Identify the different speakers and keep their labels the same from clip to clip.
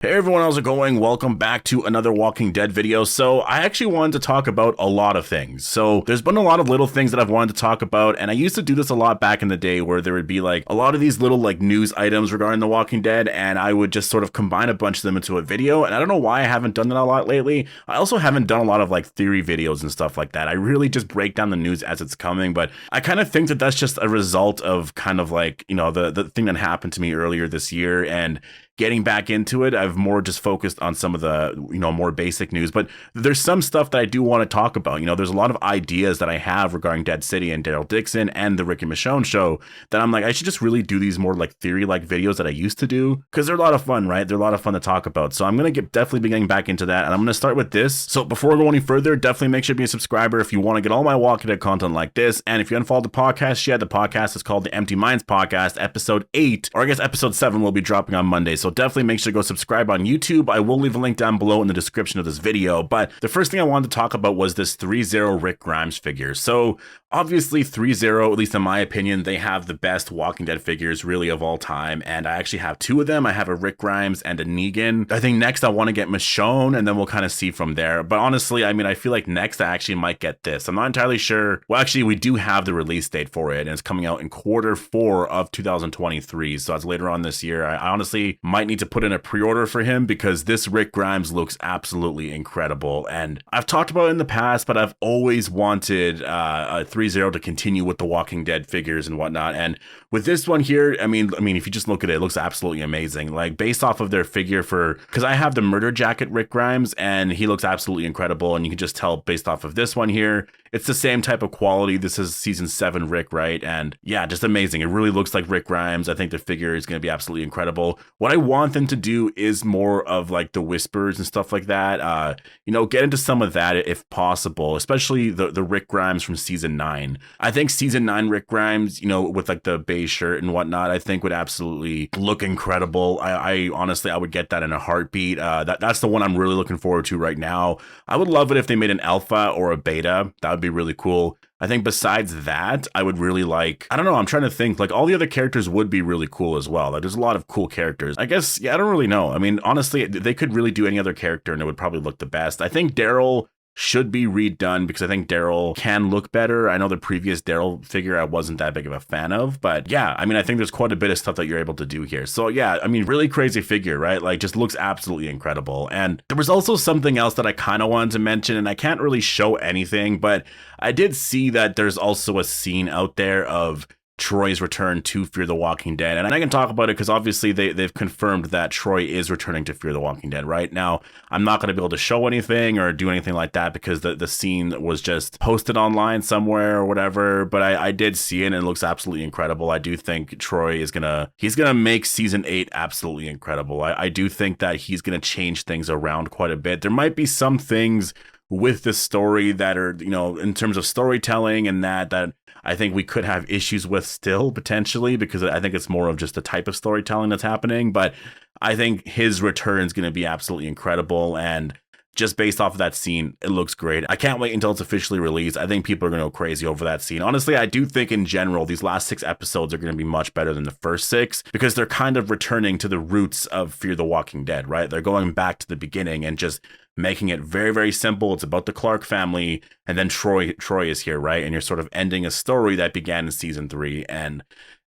Speaker 1: Hey everyone, how's it going? Welcome back to another Walking Dead video. So I actually wanted to talk about a lot of things. So there's been a lot of little things that I've wanted to talk about, and I used to do this a lot back in the day where there would be like a lot of these little like news items regarding The Walking Dead, and I would just sort of combine a bunch of them into a video. And I don't know why I haven't done that a lot lately. I also haven't done a lot of like theory videos and stuff like that. I really just break down the news as it's coming, but I kind of think that that's just a result of kind of like, you know, the thing that happened to me earlier this year, and getting back into it, I've more just focused on some of the, you know, more basic news, but there's some stuff that I do want to talk about. You know, there's a lot of ideas that I have regarding Dead City and Daryl Dixon and the Rick and Michonne show that I'm like, I should just really do these more like theory-like videos that I used to do, because they're a lot of fun, right? They're a lot of fun to talk about. So I'm going to definitely be getting back into that, and I'm going to start with this. So before we go any further, definitely make sure to be a subscriber if you want to get all my Walking Dead content like this. And if you haven't followed the podcast yet, the podcast is called The Empty Minds Podcast. Episode 8, or I guess episode 7 will be dropping on Monday. So definitely make sure to go subscribe on YouTube. I will leave a link down below in the description of this video. But the first thing I wanted to talk about was this Threezero Rick Grimes figure. So obviously Threezero, at least in my opinion, they have the best Walking Dead figures really of all time. And I actually have two of them. I have a Rick Grimes and a Negan. I think next I want to get Michonne, and then we'll kind of see from there. But honestly, I mean, I feel like next I actually might get this. I'm not entirely sure. Well, actually, we do have the release date for it, and it's coming out in Q4 of 2023. So that's later on this year. I honestly might need to put in a pre-order for him, because this Rick Grimes looks absolutely incredible. And I've talked about it in the past, but I've always wanted a Threezero to continue with the Walking Dead figures and whatnot. And with this one here, I mean, if you just look at it, it looks absolutely amazing. Like based off of their figure because I have the Murder Jacket Rick Grimes, and he looks absolutely incredible. And you can just tell based off of this one here, it's the same type of quality. This is season 7 Rick, right? And yeah, just amazing. It really looks like Rick Grimes. I think the figure is going to be absolutely incredible. What I want them to do is more of like the whispers and stuff like that. You know, get into some of that if possible, especially the Rick Grimes from season 9. I think season 9 Rick Grimes, you know, with like the beige shirt and whatnot, I think would absolutely look incredible. I honestly, I would get that in a heartbeat. That's the one I'm really looking forward to right now. I would love it if they made an alpha or a beta. That would be really cool. I think besides that, I would really like, I don't know, I'm trying to think, like all the other characters would be really cool as well. Like there's a lot of cool characters. I guess, yeah, I don't really know. I mean, honestly, they could really do any other character and it would probably look the best. I think Daryl should be redone, because I think Daryl can look better. I know the previous Daryl figure I wasn't that big of a fan of, but yeah, I mean, I think there's quite a bit of stuff that you're able to do here. So yeah, I mean, really crazy figure, right? Like just looks absolutely incredible. And there was also something else that I kind of wanted to mention, and I can't really show anything, but I did see that there's also a scene out there of Troy's return to Fear the Walking Dead. And I can talk about it because obviously they've confirmed that Troy is returning to Fear the Walking Dead. Right now, I'm not going to be able to show anything or do anything like that because the scene was just posted online somewhere or whatever. But I did see it, and it looks absolutely incredible. I do think Troy is he's gonna make season 8 absolutely incredible. I do think that he's gonna change things around quite a bit. There might be some things with the story that are, you know, in terms of storytelling and that I think we could have issues with still potentially, because I think it's more of just the type of storytelling that's happening. But I think his return is going to be absolutely incredible. And just based off of that scene, it looks great. I can't wait until it's officially released. I think people are going to go crazy over that scene. Honestly, I do think in general, these last 6 episodes are going to be much better than the first 6, because they're kind of returning to the roots of Fear the Walking Dead, right? They're going back to the beginning and just making it very, very simple. It's about the Clark family, and then Troy is here, right? And you're sort of ending a story that began in season 3. And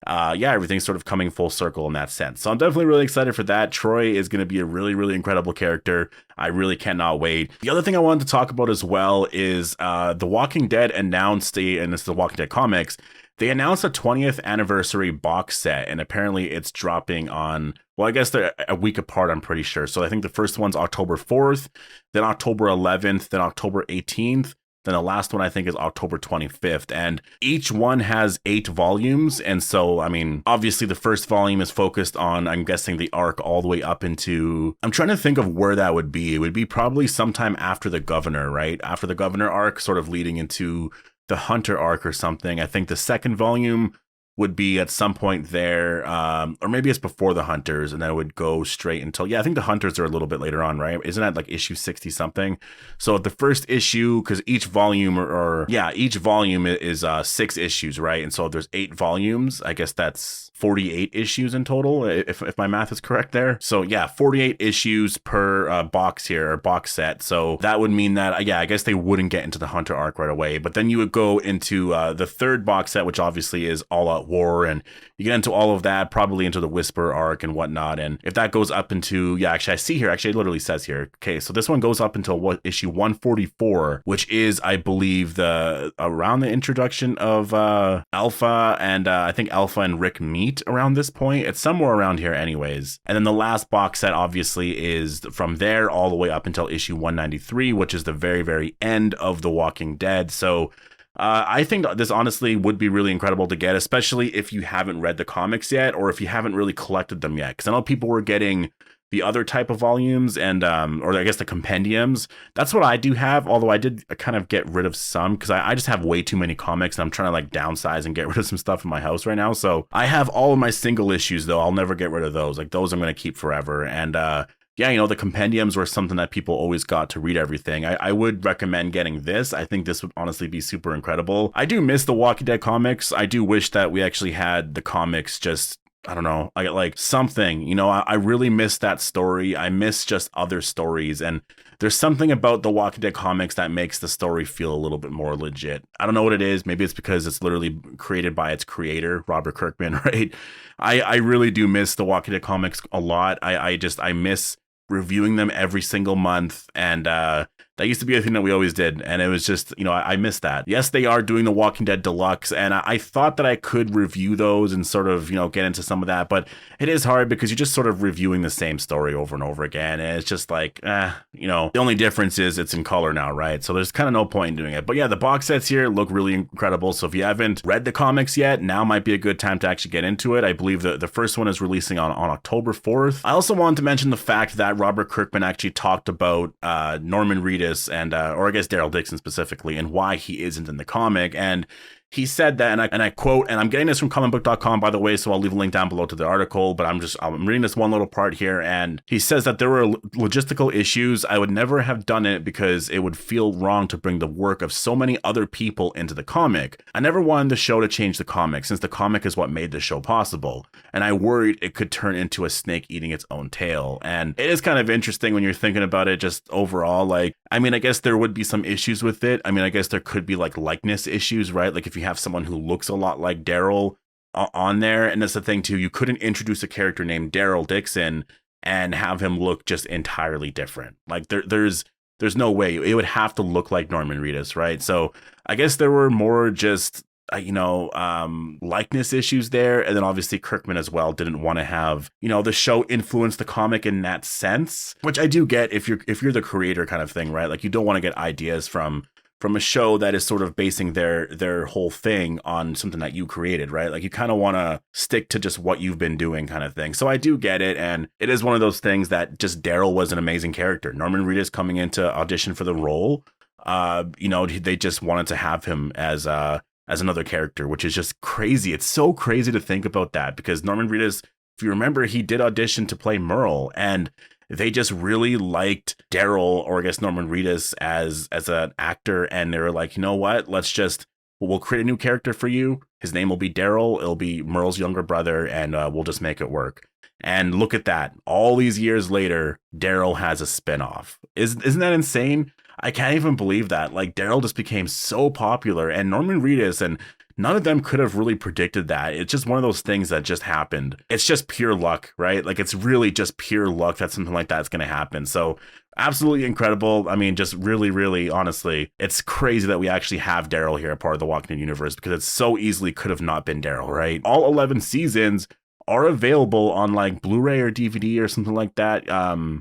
Speaker 1: yeah, everything's sort of coming full circle in that sense. So I'm definitely really excited for that. Troy is going to be a really, really incredible character. I really cannot wait. The other thing I wanted to talk about as well is The Walking Dead announced, and this is The Walking Dead comics, they announced a 20th anniversary box set, and apparently it's dropping on, well, I guess they're a week apart, I'm pretty sure. So I think the first one's October 4th, then October 11th, then October 18th. Then the last one I think is October 25th, and each one has 8 volumes. And so, I mean, obviously the first volume is focused on, I'm guessing, the arc all the way up into, I'm trying to think of where that would be. It would be probably sometime after the Governor, right? After the Governor arc, sort of leading into the Hunter arc or something. I think the second volume would be at some point there, or maybe it's before the Hunters, and then it would go straight until, yeah, I think the Hunters are a little bit later on, right? Isn't that like issue 60 something? So the first issue, because each volume each volume is 6 issues, right? And so there's 8 volumes. I guess that's 48 issues in total, if my math is correct there. So yeah, 48 issues per box here, or box set. So that would mean that, yeah, I guess they wouldn't get into the Hunter arc right away. But then you would go into the third box set, which obviously is All Out War, and you get into all of that, probably into the Whisper arc and whatnot. And if that goes up into, yeah, actually I see here, actually it literally says here, okay, so this one goes up until issue 144, which is, I believe, around the introduction of Alpha, and I think Alpha and Rick meet around this point. It's somewhere around here anyways. And then the last box set obviously is from there all the way up until issue 193, which is the very, very end of The Walking Dead. So I think this honestly would be really incredible to get, especially if you haven't read the comics yet, or if you haven't really collected them yet. Because I know people were getting the other type of volumes, and or I guess the compendiums. That's what I do have, although I did kind of get rid of some because I just have way too many comics, and I'm trying to like downsize and get rid of some stuff in my house right now. So I have all of my single issues, though. I'll never get rid of those. Like, those I'm going to keep forever. And yeah, you know, the compendiums were something that people always got to read everything. I would recommend getting this. I think this would honestly be super incredible. I do miss the Walking Dead comics. I do wish that we actually had the comics just, I don't know, like something, you know. I really miss that story. I miss just other stories. And there's something about the Walking Dead comics that makes the story feel a little bit more legit. I don't know what it is. Maybe it's because it's literally created by its creator, Robert Kirkman, right? I really do miss the Walking Dead comics a lot. I miss reviewing them every single month, and that used to be a thing that we always did, and it was just, you know, I miss that. Yes, they are doing the Walking Dead Deluxe, and I thought that I could review those and sort of, you know, get into some of that, but it is hard because you're just sort of reviewing the same story over and over again, and it's just like, you know, the only difference is it's in color now, right? So there's kind of no point in doing it. But yeah, the box sets here look really incredible, so if you haven't read the comics yet, now might be a good time to actually get into it. I believe the first one is releasing on October 4th. I also wanted to mention the fact that Robert Kirkman actually talked about Norman Reedus and or I guess Daryl Dixon specifically, and why he isn't in the comic. And he said that, and I quote, and I'm getting this from comicbook.com, by the way, so I'll leave a link down below to the article, but I'm reading this one little part here, and he says that there were logistical issues. I would never have done it because it would feel wrong to bring the work of so many other people into the comic. I never wanted the show to change the comic, since the comic is what made the show possible, and I worried it could turn into a snake eating its own tail. And it is kind of interesting when you're thinking about it just overall. Like, I mean, I guess there would be some issues with it. I mean, I guess there could be like likeness issues, right? Like if you have someone who looks a lot like Daryl on there, and that's the thing too, you couldn't introduce a character named Daryl Dixon and have him look just entirely different. Like there's no way. It would have to look like Norman Reedus, right? So I guess there were more just likeness issues there, and then obviously Kirkman as well didn't want to have, you know, the show influence the comic in that sense, which I do get if you're the creator kind of thing, right? Like you don't want to get ideas from a show that is sort of basing their whole thing on something that you created, right? Like you kind of want to stick to just what you've been doing kind of thing. So I do get it, and it is one of those things that just Daryl was an amazing character. Norman Reedus coming into audition for the role, you know, they just wanted to have him as another character, which is just crazy. It's so crazy to think about that, because Norman Reedus, if you remember, he did audition to play Merle, and they just really liked Daryl, or I guess Norman Reedus, as an actor, and they were like, you know what, we'll create a new character for you. His name will be Daryl. It'll be Merle's younger brother, and we'll just make it work. And look at that. All these years later, Daryl has a spinoff. Isn't that insane? I can't even believe that. Like, Daryl just became so popular, and Norman Reedus, and none of them could have really predicted that. It's just one of those things that just happened. It's just pure luck, right? Like, it's really just pure luck that something like that's going to happen. So absolutely incredible. I mean, just really, really, honestly, it's crazy that we actually have Daryl here, a part of the Walking Dead universe, because it so easily could have not been Daryl, right? All 11 seasons are available on like Blu-ray or DVD or something like that.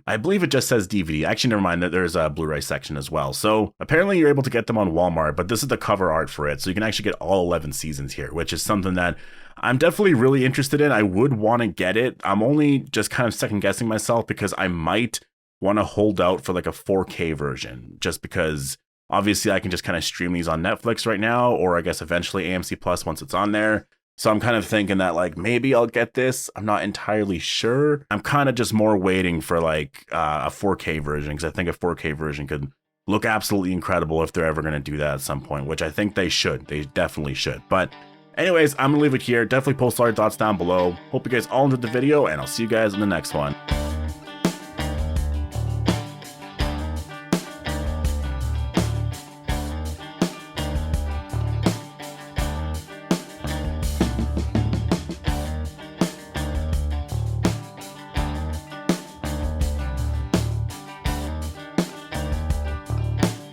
Speaker 1: I believe it just says DVD. Actually, never mind, that there's a Blu-ray section as well. So apparently you're able to get them on Walmart, but this is the cover art for it. So you can actually get all 11 seasons here, which is something that I'm definitely really interested in. I would want to get it. I'm only just kind of second guessing myself because I might want to hold out for like a 4K version, just because obviously I can just kind of stream these on Netflix right now, or I guess eventually AMC Plus once it's on there. So I'm kind of thinking that like maybe I'll get this. I'm not entirely sure. I'm kind of just more waiting for like a 4K version, because I think a 4K version could look absolutely incredible if they're ever going to do that at some point, which I think they should. They definitely should. But anyways, I'm going to leave it here. Definitely post all your thoughts down below. Hope you guys all enjoyed the video, and I'll see you guys in the next one.